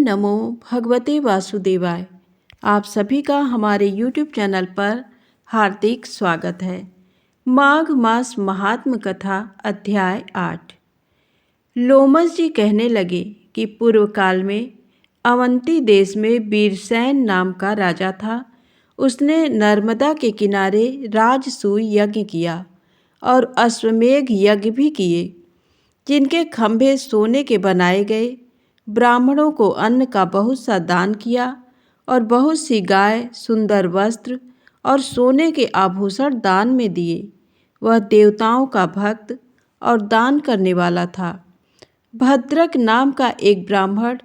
नमो भगवते वासुदेवाय। आप सभी का हमारे YouTube चैनल पर हार्दिक स्वागत है। माघ मास महात्म कथा अध्याय 8। लोमस जी कहने लगे कि पूर्व काल में अवंती देश में वीरसेन नाम का राजा था। उसने नर्मदा के किनारे राजसूय यज्ञ किया और अश्वमेघ यज्ञ भी किए, जिनके खंभे सोने के बनाए गए। ब्राह्मणों को अन्न का बहुत सा दान किया और बहुत सी गाय, सुंदर वस्त्र और सोने के आभूषण दान में दिए। वह देवताओं का भक्त और दान करने वाला था। भद्रक नाम का एक ब्राह्मण,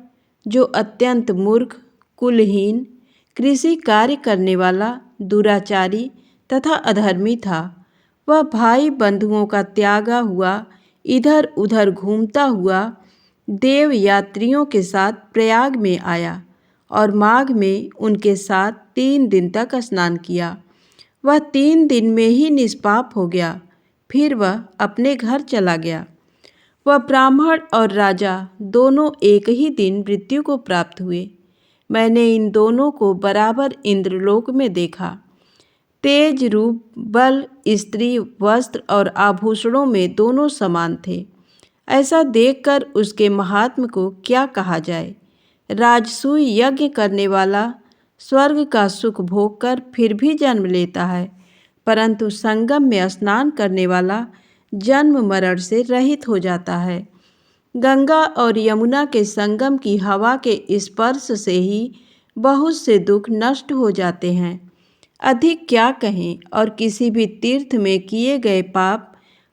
जो अत्यंत मूर्ख, कुलहीन, कृषि कार्य करने वाला, दुराचारी तथा अधर्मी था, वह भाई बंधुओं का त्यागा हुआ इधर उधर घूमता हुआ देव यात्रियों के साथ प्रयाग में आया और माघ में उनके साथ 3 दिन तक स्नान किया। वह 3 दिन में ही निष्पाप हो गया। फिर वह अपने घर चला गया। वह ब्राह्मण और राजा दोनों एक ही दिन मृत्यु को प्राप्त हुए। मैंने इन दोनों को बराबर इंद्रलोक में देखा। तेज, रूप, बल, स्त्री, वस्त्र और आभूषणों में दोनों समान थे। ऐसा देखकर उसके महात्म को क्या कहा जाए। राजसूय यज्ञ करने वाला स्वर्ग का सुख भोग कर फिर भी जन्म लेता है, परंतु संगम में स्नान करने वाला जन्म मरण से रहित हो जाता है। गंगा और यमुना के संगम की हवा के स्पर्श से ही बहुत से दुख नष्ट हो जाते हैं। अधिक क्या कहें, और किसी भी तीर्थ में किए गए पाप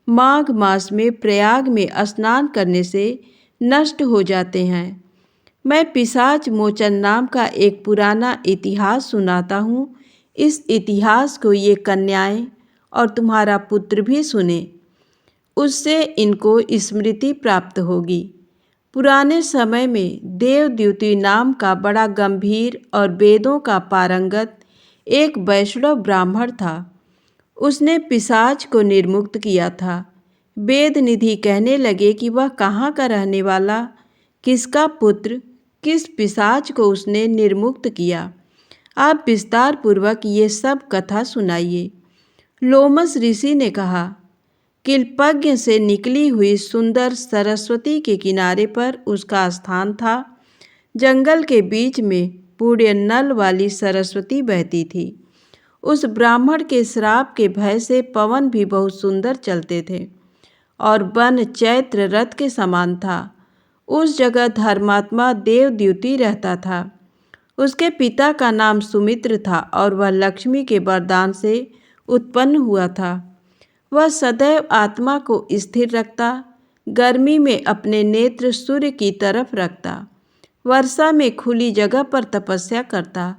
माघ मास में प्रयाग में स्नान करने से नष्ट हो जाते हैं। मैं पिशाच मोचन नाम का एक पुराना इतिहास सुनाता हूँ। इस इतिहास को ये कन्याएं और तुम्हारा पुत्र भी सुने, उससे इनको स्मृति प्राप्त होगी। पुराने समय में देवद्युति नाम का बड़ा गंभीर और वेदों का पारंगत एक वैष्णव ब्राह्मण था। उसने पिशाच को निर्मुक्त किया था। वेद निधि कहने लगे कि वह कहाँ का रहने वाला, किसका पुत्र, किस पिशाच को उसने निर्मुक्त किया। आप विस्तार पूर्वक ये सब कथा सुनाइए। लोमस ऋषि ने कहा, किल्पज्ञ से निकली हुई सुंदर सरस्वती के किनारे पर उसका स्थान था। जंगल के बीच में पुण्य नल वाली सरस्वती बहती थी। उस ब्राह्मण के श्राप के भय से पवन भी बहुत सुंदर चलते थे और वन चैत्र रथ के समान था। उस जगह धर्मात्मा देवद्युति रहता था। उसके पिता का नाम सुमित्र था और वह लक्ष्मी के वरदान से उत्पन्न हुआ था। वह सदैव आत्मा को स्थिर रखता, गर्मी में अपने नेत्र सूर्य की तरफ रखता, वर्षा में खुली जगह पर तपस्या करता,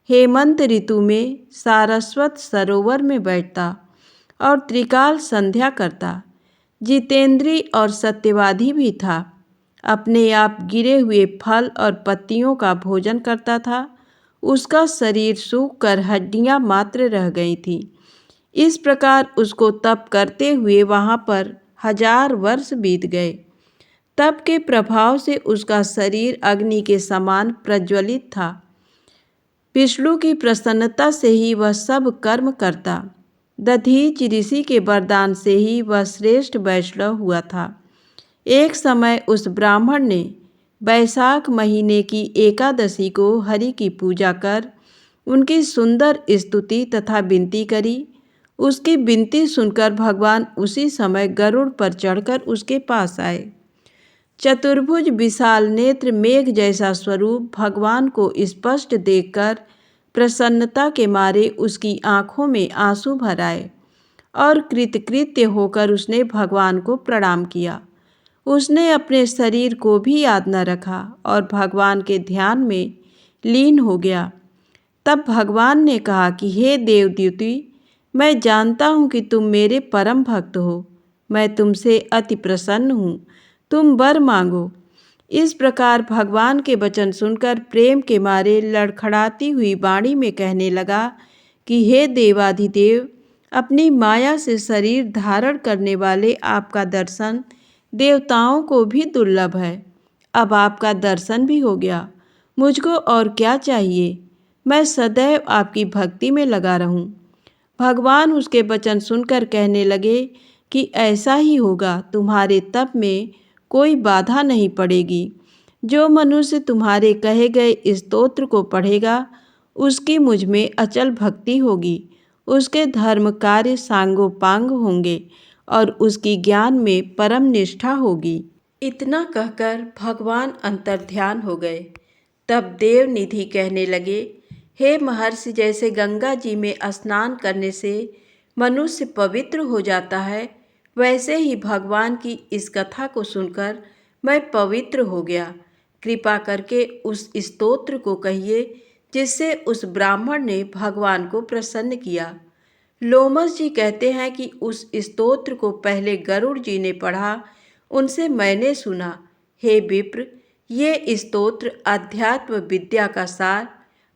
हेमंत ऋतु में सारस्वत सरोवर में बैठता और त्रिकाल संध्या करता। जितेंद्री और सत्यवादी भी था। अपने आप गिरे हुए फल और पत्तियों का भोजन करता था। उसका शरीर सूख कर हड्डियां मात्र रह गई थीं। इस प्रकार उसको तप करते हुए वहाँ पर 1000 वर्ष बीत गए। तप के प्रभाव से उसका शरीर अग्नि के समान प्रज्वलित था। विष्णु की प्रसन्नता से ही वह सब कर्म करता। दधीच ऋषि के वरदान से ही वह श्रेष्ठ वैष्णव हुआ था। एक समय उस ब्राह्मण ने वैशाख महीने की एकादशी को हरि की पूजा कर उनकी सुंदर स्तुति तथा विनती करी। उसकी विनती सुनकर भगवान उसी समय गरुड़ पर चढ़कर उसके पास आए। चतुर्भुज विशाल नेत्र मेघ जैसा स्वरूप भगवान को स्पष्ट देखकर प्रसन्नता के मारे उसकी आंखों में आंसू भर आए और कृतकृत्य होकर उसने भगवान को प्रणाम किया। उसने अपने शरीर को भी याद न रखा और भगवान के ध्यान में लीन हो गया। तब भगवान ने कहा कि हे देवद्युति, मैं जानता हूँ कि तुम मेरे परम भक्त हो। मैं तुमसे अति प्रसन्न हूँ। तुम वर मांगो। इस प्रकार भगवान के वचन सुनकर प्रेम के मारे लड़खड़ाती हुई वाणी में कहने लगा कि हे देवाधिदेव, अपनी माया से शरीर धारण करने वाले आपका दर्शन देवताओं को भी दुर्लभ है। अब आपका दर्शन भी हो गया मुझको और क्या चाहिए? मैं सदैव आपकी भक्ति में लगा रहूं। भगवान उसके वचन सुनकर कहने लगे कि ऐसा ही होगा, तुम्हारे तप में कोई बाधा नहीं पड़ेगी। जो मनुष्य तुम्हारे कहे गए स्तोत्र को पढ़ेगा, उसकी मुझ में अचल भक्ति होगी, उसके धर्म कार्य सांगोपांग होंगे और उसकी ज्ञान में परम निष्ठा होगी। इतना कहकर भगवान अंतर्ध्यान हो गए। तब देवनिधि कहने लगे, हे महर्षि, जैसे गंगा जी में स्नान करने से मनुष्य पवित्र हो जाता है, वैसे ही भगवान की इस कथा को सुनकर मैं पवित्र हो गया। कृपा करके उस स्तोत्र को कहिए जिससे उस ब्राह्मण ने भगवान को प्रसन्न किया। लोमस जी कहते हैं कि उस स्तोत्र को पहले गरुड़ जी ने पढ़ा, उनसे मैंने सुना, हे विप्र, ये स्तोत्र अध्यात्म विद्या का सार,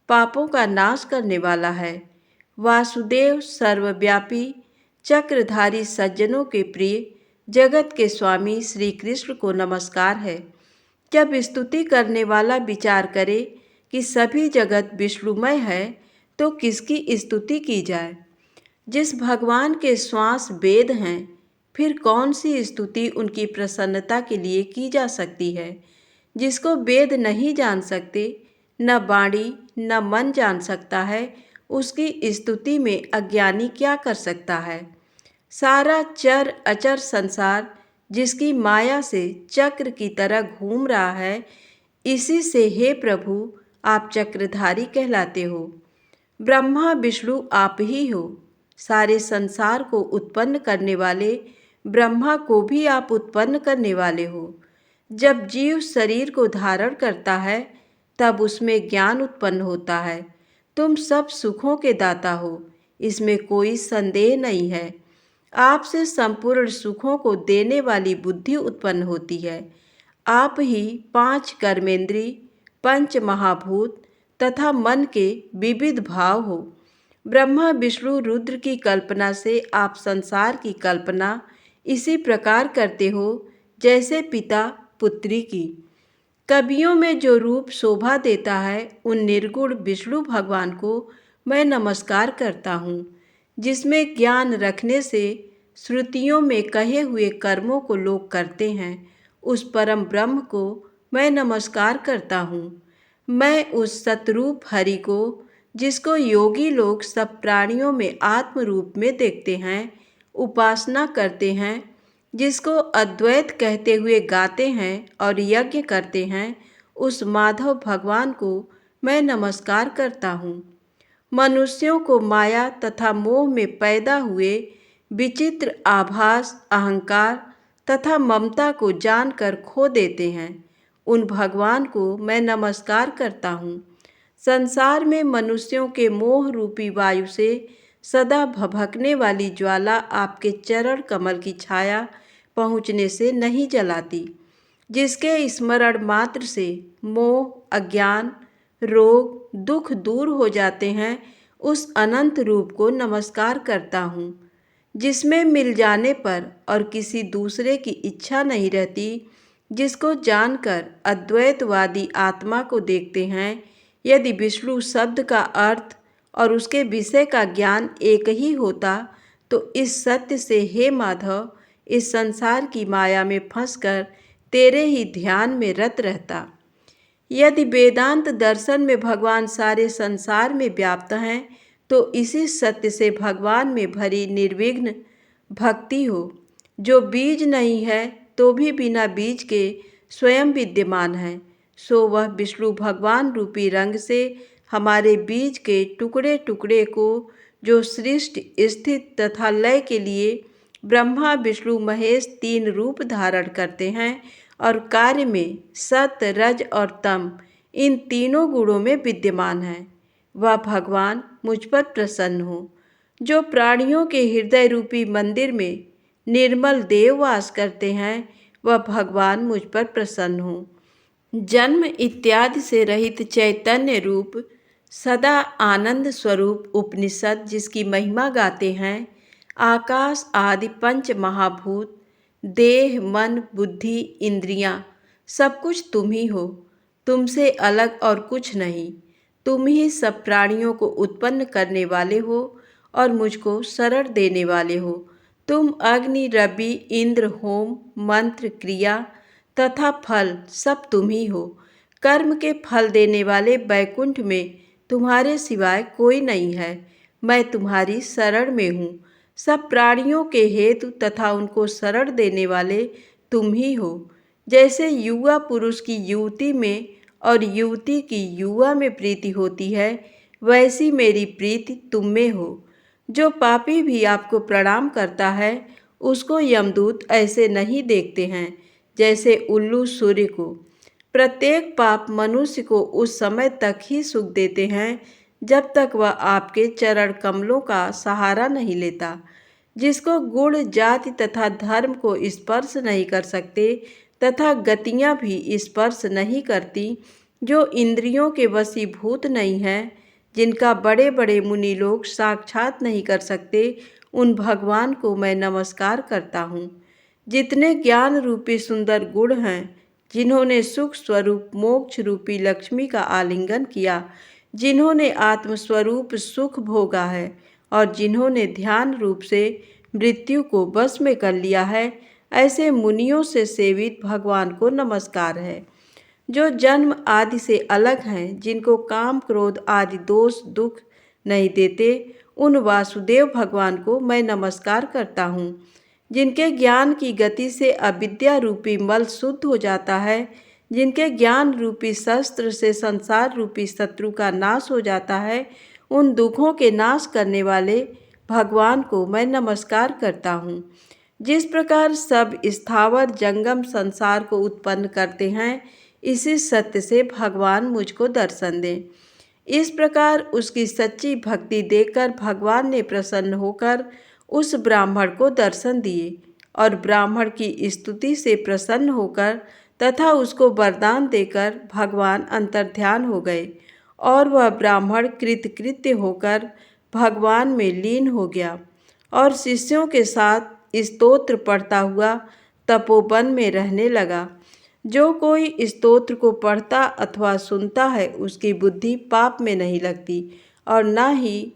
पापों का नाश करने वाला है। वासुदेव सर्वव्यापी चक्रधारी सज्जनों के प्रिय जगत के स्वामी श्री कृष्ण को नमस्कार है। जब स्तुति करने वाला विचार करे कि सभी जगत विष्णुमय है, तो किसकी स्तुति की जाए? जिस भगवान के श्वास वेद हैं, फिर कौन सी स्तुति उनकी प्रसन्नता के लिए की जा सकती है? जिसको वेद नहीं जान सकते, न वाणी न मन जान सकता है, उसकी स्तुति में अज्ञानी क्या कर सकता है? सारा चर अचर संसार जिसकी माया से चक्र की तरह घूम रहा है, इसी से हे प्रभु आप चक्रधारी कहलाते हो। ब्रह्मा विष्णु आप ही हो। सारे संसार को उत्पन्न करने वाले ब्रह्मा को भी आप उत्पन्न करने वाले हो। जब जीव शरीर को धारण करता है, तब उसमें ज्ञान उत्पन्न होता है। तुम सब सुखों के दाता हो, इसमें कोई संदेह नहीं है। आपसे संपूर्ण सुखों को देने वाली बुद्धि उत्पन्न होती है। आप ही 5 कर्मेंद्री, पंच महाभूत तथा मन के विविध भाव हो। ब्रह्मा विष्णु रुद्र की कल्पना से आप संसार की कल्पना इसी प्रकार करते हो जैसे पिता पुत्री की। कवियों में जो रूप शोभा देता है, उन निर्गुण विष्णु भगवान को मैं नमस्कार करता हूँ। जिसमें ज्ञान रखने से श्रुतियों में कहे हुए कर्मों को लोग करते हैं, उस परम ब्रह्म को मैं नमस्कार करता हूँ। मैं उस सतरूप हरि को, जिसको योगी लोग सब प्राणियों में आत्म रूप में देखते हैं, उपासना करते हैं, जिसको अद्वैत कहते हुए गाते हैं और यज्ञ करते हैं, उस माधव भगवान को मैं नमस्कार करता हूँ। मनुष्यों को माया तथा मोह में पैदा हुए विचित्र आभास, अहंकार तथा ममता को जानकर खो देते हैं, उन भगवान को मैं नमस्कार करता हूँ। संसार में मनुष्यों के मोह रूपी वायु से सदा भभकने वाली ज्वाला आपके चरण कमल की छाया पहुँचने से नहीं जलाती। जिसके स्मरण मात्र से मोह, अज्ञान, रोग, दुख दूर हो जाते हैं, उस अनंत रूप को नमस्कार करता हूँ। जिसमें मिल जाने पर और किसी दूसरे की इच्छा नहीं रहती, जिसको जानकर अद्वैतवादी आत्मा को देखते हैं। यदि विष्णु शब्द का अर्थ और उसके विषय का ज्ञान एक ही होता, तो इस सत्य से हे माधव, इस संसार की माया में फंसकर तेरे ही ध्यान में रत रहता। यदि वेदांत दर्शन में भगवान सारे संसार में व्याप्त हैं, तो इसी सत्य से भगवान में भरी निर्विघ्न भक्ति हो। जो बीज नहीं है तो भी बिना बीज के स्वयं विद्यमान है, सो वह विष्णु भगवान रूपी रंग से हमारे बीज के टुकड़े टुकड़े को, जो सृष्टि स्थित तथा लय के लिए ब्रह्मा विष्णु महेश 3 रूप धारण करते हैं और कार्य में सत रज और तम, इन तीनों गुणों में विद्यमान है, वह भगवान मुझ पर प्रसन्न हो। जो प्राणियों के हृदय रूपी मंदिर में निर्मल देव वास करते हैं, वह भगवान मुझ पर प्रसन्न हो। जन्म इत्यादि से रहित चैतन्य रूप, सदा आनंद स्वरूप उपनिषद जिसकी महिमा गाते हैं, आकाश आदि 5 महाभूत, देह मन बुद्धि इंद्रियां, सब कुछ तुम ही हो। तुमसे अलग और कुछ नहीं। तुम ही सब प्राणियों को उत्पन्न करने वाले हो और मुझको शरण देने वाले हो। तुम अग्नि, रवि, इंद्र, होम, मंत्र, क्रिया तथा फल सब तुम ही हो। कर्म के फल देने वाले बैकुंठ में तुम्हारे सिवाय कोई नहीं है। मैं तुम्हारी शरण में हूँ। सब प्राणियों के हेतु तथा उनको शरण देने वाले तुम ही हो। जैसे युवा पुरुष की युवती में और युवती की युवा में प्रीति होती है, वैसी मेरी प्रीति तुम में हो। जो पापी भी आपको प्रणाम करता है, उसको यमदूत ऐसे नहीं देखते हैं जैसे उल्लू सूर्य को। प्रत्येक पाप मनुष्य को उस समय तक ही सुख देते हैं जब तक वह आपके चरण कमलों का सहारा नहीं लेता। जिसको गुण, जाति तथा धर्म को स्पर्श नहीं कर सकते तथा गतियाँ भी स्पर्श नहीं करती, जो इंद्रियों के वशीभूत नहीं हैं, जिनका बड़े बड़े मुनि लोग साक्षात नहीं कर सकते, उन भगवान को मैं नमस्कार करता हूँ। जितने ज्ञान रूपी सुंदर गुण हैं, जिन्होंने सुख स्वरूप मोक्ष रूपी लक्ष्मी का आलिंगन किया, जिन्होंने आत्मस्वरूप सुख भोगा है और जिन्होंने ध्यान रूप से मृत्यु को बस में कर लिया है, ऐसे मुनियों से सेवित भगवान को नमस्कार है। जो जन्म आदि से अलग हैं, जिनको काम क्रोध आदि दोष दुख नहीं देते, उन वासुदेव भगवान को मैं नमस्कार करता हूँ। जिनके ज्ञान की गति से अविद्या रूपी मल शुद्ध हो जाता है, जिनके ज्ञान रूपी शस्त्र से संसार रूपी शत्रु का नाश हो जाता है, उन दुखों के नाश करने वाले भगवान को मैं नमस्कार करता हूँ। जिस प्रकार सब स्थावर जंगम संसार को उत्पन्न करते हैं, इसी सत्य से भगवान मुझको दर्शन दें। इस प्रकार उसकी सच्ची भक्ति देकर भगवान ने प्रसन्न होकर उस ब्राह्मण को दर्शन दिए और ब्राह्मण की स्तुति से प्रसन्न होकर तथा उसको वरदान देकर भगवान अंतर्ध्यान हो गए और वह ब्राह्मण कृतकृत्य होकर भगवान में लीन हो गया और शिष्यों के साथ स्तोत्र पढ़ता हुआ तपोवन में रहने लगा। जो कोई स्तोत्र को पढ़ता अथवा सुनता है, उसकी बुद्धि पाप में नहीं लगती और न ही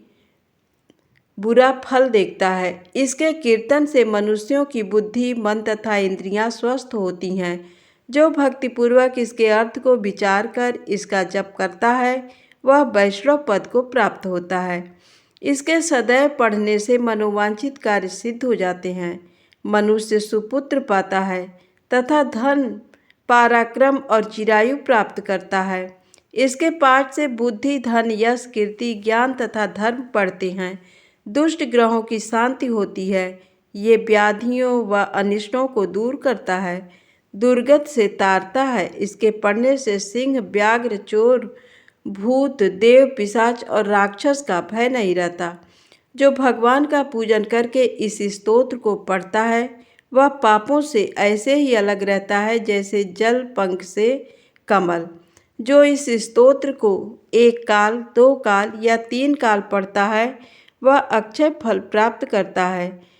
बुरा फल देखता है। इसके कीर्तन से मनुष्यों की बुद्धि, मन तथा इंद्रियां स्वस्थ होती हैं। जो भक्तिपूर्वक इसके अर्थ को विचार कर इसका जप करता है, वह वैष्णव पद को प्राप्त होता है। इसके सदैव पढ़ने से मनोवांछित कार्य सिद्ध हो जाते हैं। मनुष्य सुपुत्र पाता है तथा धन, पराक्रम और चिरायु प्राप्त करता है। इसके पाठ से बुद्धि, धन, यश, कीर्ति, ज्ञान तथा धर्म बढ़ते हैं। दुष्ट ग्रहों की शांति होती है। ये व्याधियों व अनिष्टों को दूर करता है, दुर्गत से तारता है। इसके पढ़ने से सिंह, व्याघ्र, चोर, भूत, देव, पिशाच और राक्षस का भय नहीं रहता। जो भगवान का पूजन करके इस स्तोत्र को पढ़ता है, वह पापों से ऐसे ही अलग रहता है जैसे जल पंख से कमल। जो इस स्तोत्र को 1 काल, 2 काल या 3 काल पढ़ता है, वह अक्षय फल प्राप्त करता है।